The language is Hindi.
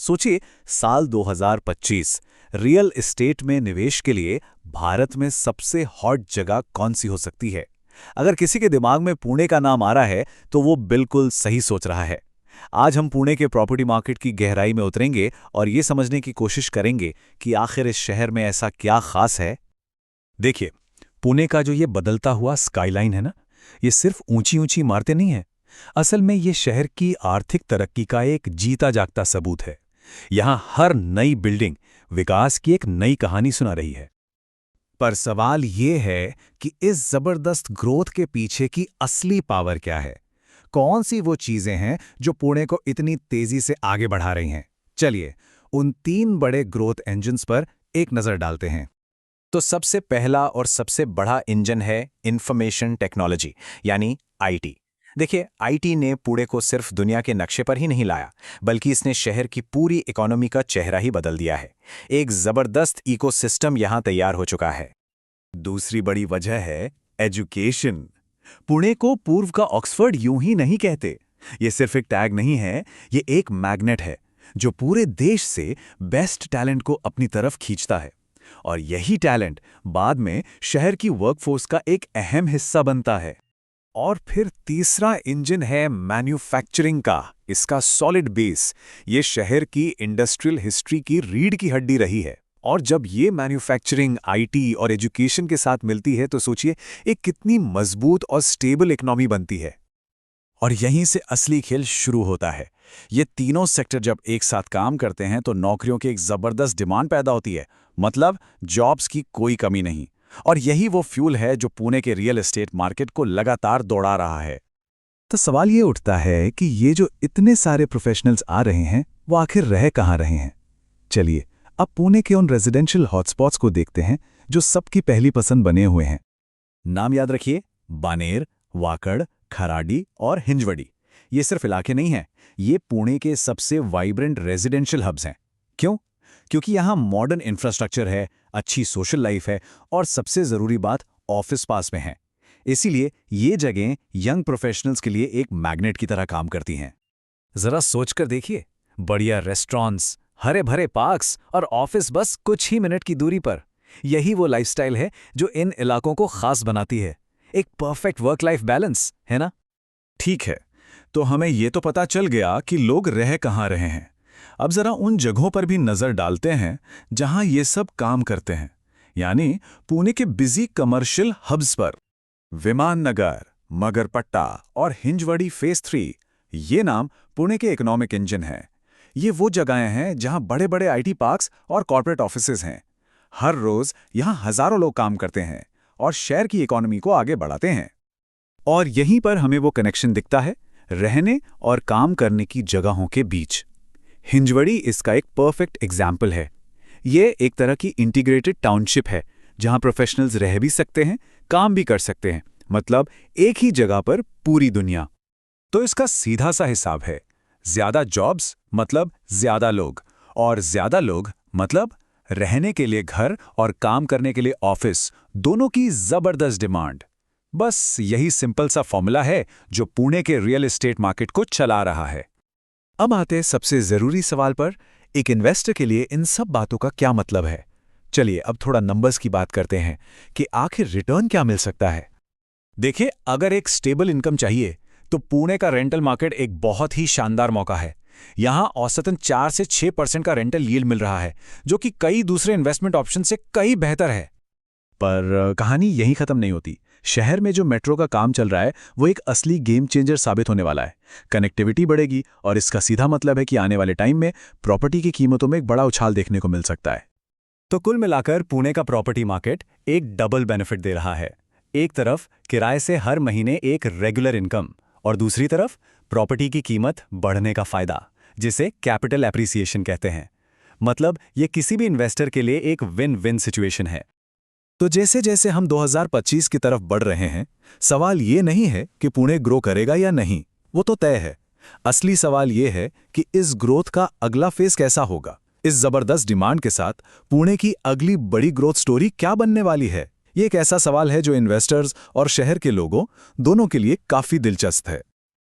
सोचिए, साल 2025 रियल एस्टेट में निवेश के लिए भारत में सबसे हॉट जगह कौन सी हो सकती है। अगर किसी के दिमाग में पुणे का नाम आ रहा है तो वो बिल्कुल सही सोच रहा है। आज हम पुणे के प्रॉपर्टी मार्केट की गहराई में उतरेंगे और ये समझने की कोशिश करेंगे कि आखिर इस शहर में ऐसा क्या खास है। देखिए, पुणे का जो ये बदलता हुआ स्काईलाइन है ना, ये सिर्फ ऊंची ऊंची इमारतें नहीं है। असल में ये शहर की आर्थिक तरक्की का एक जीता जागता सबूत है। यहाँ हर नई बिल्डिंग विकास की एक नई कहानी सुना रही है। पर सवाल ये है कि इस जबरदस्त ग्रोथ के पीछे की असली पावर क्या है? कौन सी वो चीजें हैं जो पुणे को इतनी तेजी से आगे बढ़ा रही हैं? चलिए, उन 3 बड़े ग्रोथ इंजन्स पर एक नजर डालते हैं। तो सबसे पहला और सबसे बड़ा इंजन है इंफॉर्मेशन टेक्नोलॉजी, यानी आईटी। देखिए, आईटी ने पुणे को सिर्फ दुनिया के नक्शे पर ही नहीं लाया, बल्कि इसने शहर की पूरी इकोनॉमी का चेहरा ही बदल दिया है। एक जबरदस्त इकोसिस्टम यहां तैयार हो चुका है। दूसरी बड़ी वजह है एजुकेशन। पुणे को पूर्व का ऑक्सफोर्ड यूं ही नहीं कहते। ये सिर्फ एक टैग नहीं है, ये एक मैग्नेट है जो पूरे देश से बेस्ट टैलेंट को अपनी तरफ खींचता है। और यही टैलेंट बाद में शहर की वर्कफोर्स का एक अहम हिस्सा बनता है। और फिर तीसरा इंजन है मैन्युफैक्चरिंग का, इसका सॉलिड बेस। ये शहर की इंडस्ट्रियल हिस्ट्री की रीढ़ की हड्डी रही है। और जब ये मैन्युफैक्चरिंग आईटी और एजुकेशन के साथ मिलती है तो सोचिए एक कितनी मजबूत और स्टेबल इकोनॉमी बनती है। और यहीं से असली खेल शुरू होता है। ये तीनों सेक्टर जब एक साथ काम करते हैं तो नौकरियों की एक जबरदस्त डिमांड पैदा होती है। मतलब जॉब्स की कोई कमी नहीं। और यही वो फ्यूल है जो पुणे के रियल एस्टेट मार्केट को लगातार दौड़ा रहा है। तो सवाल ये उठता है कि ये जो इतने सारे प्रोफेशनल्स आ रहे हैं वो आखिर रह कहाँ रहे हैं। चलिए, अब पुणे के उन रेजिडेंशियल हॉटस्पॉट्स को देखते हैं जो सबकी पहली पसंद बने हुए हैं। नाम याद रखिए, बानेर, वाकड़, खराडी और हिंजवड़ी। ये सिर्फ इलाके नहीं हैं, ये पुणे के सबसे वाइब्रेंट रेजिडेंशियल हब्स हैं। क्यों? क्योंकि यहाँ मॉडर्न इंफ्रास्ट्रक्चर है, अच्छी सोशल लाइफ है और सबसे ज़रूरी बात, ऑफिस पास में है। इसीलिए ये जगहें यंग प्रोफेशनल्स के लिए एक मैग्नेट की तरह काम करती हैं। ज़रा सोचकर देखिए, बढ़िया रेस्टोरेंट्स, हरे भरे पार्क्स और ऑफिस बस कुछ ही मिनट की दूरी पर। यही वो लाइफस्टाइल है जो इन इलाकों को खास बनाती है। एक परफेक्ट वर्क लाइफ बैलेंस, है ना? ठीक है, तो हमें ये तो पता चल गया कि लोग रह कहाँ रहे हैं। अब जरा उन जगहों पर भी नजर डालते हैं जहां ये सब काम करते हैं, यानी पुणे के बिजी कमर्शियल हब्स पर। विमान नगर, मगरपट्टा और हिंजवड़ी फेज 3, ये नाम पुणे के इकोनॉमिक इंजन हैं। ये वो जगहें हैं जहां बड़े बड़े आईटी पार्क्स और कॉर्पोरेट ऑफिसेज हैं। हर रोज यहां हजारों लोग काम करते हैं और शहर की इकोनॉमी को आगे बढ़ाते हैं। और यहीं पर हमें वो कनेक्शन दिखता है रहने और काम करने की जगहों के बीच। हिंजवड़ी इसका एक परफेक्ट एग्जाम्पल है। ये एक तरह की इंटीग्रेटेड टाउनशिप है जहां प्रोफेशनल्स रह भी सकते हैं, काम भी कर सकते हैं। मतलब एक ही जगह पर पूरी दुनिया। तो इसका सीधा सा हिसाब है, ज्यादा जॉब्स मतलब ज्यादा लोग, और ज्यादा लोग मतलब रहने के लिए घर और काम करने के लिए ऑफिस, दोनों की जबरदस्त डिमांड। बस यही सिंपल सा फॉर्मूला है जो पुणे के रियल एस्टेट मार्केट को चला रहा है। अब आते हैं सबसे जरूरी सवाल पर, एक इन्वेस्टर के लिए इन सब बातों का क्या मतलब है। चलिए अब थोड़ा नंबर्स की बात करते हैं कि आखिर रिटर्न क्या मिल सकता है। देखिए, अगर एक स्टेबल इनकम चाहिए तो पुणे का रेंटल मार्केट एक बहुत ही शानदार मौका है। यहां औसतन 4 से 6% का रेंटल यील्ड मिल रहा है, जो कि कई दूसरे इन्वेस्टमेंट ऑप्शन से कई बेहतर है। पर कहानी यहीं खत्म नहीं होती। शहर में जो मेट्रो का काम चल रहा है वो एक असली गेम चेंजर साबित होने वाला है। कनेक्टिविटी बढ़ेगी और इसका सीधा मतलब है कि आने वाले टाइम में प्रॉपर्टी की कीमतों में एक बड़ा उछाल देखने को मिल सकता है। तो कुल मिलाकर पुणे का प्रॉपर्टी मार्केट एक डबल बेनिफिट दे रहा है। एक तरफ किराए से हर महीने एक रेगुलर इनकम, और दूसरी तरफ प्रॉपर्टी की कीमत बढ़ने का फायदा, जिसे कैपिटल एप्रिसिएशन कहते हैं। मतलब ये किसी भी इन्वेस्टर के लिए एक विन विन सिचुएशन है। तो जैसे जैसे हम 2025 की तरफ बढ़ रहे हैं, सवाल ये नहीं है कि पुणे ग्रो करेगा या नहीं, वो तो तय है। असली सवाल ये है कि इस ग्रोथ का अगला फेज कैसा होगा। इस जबरदस्त डिमांड के साथ पुणे की अगली बड़ी ग्रोथ स्टोरी क्या बनने वाली है। ये एक ऐसा सवाल है जो इन्वेस्टर्स और शहर के लोगों दोनों के लिए काफी दिलचस्प है।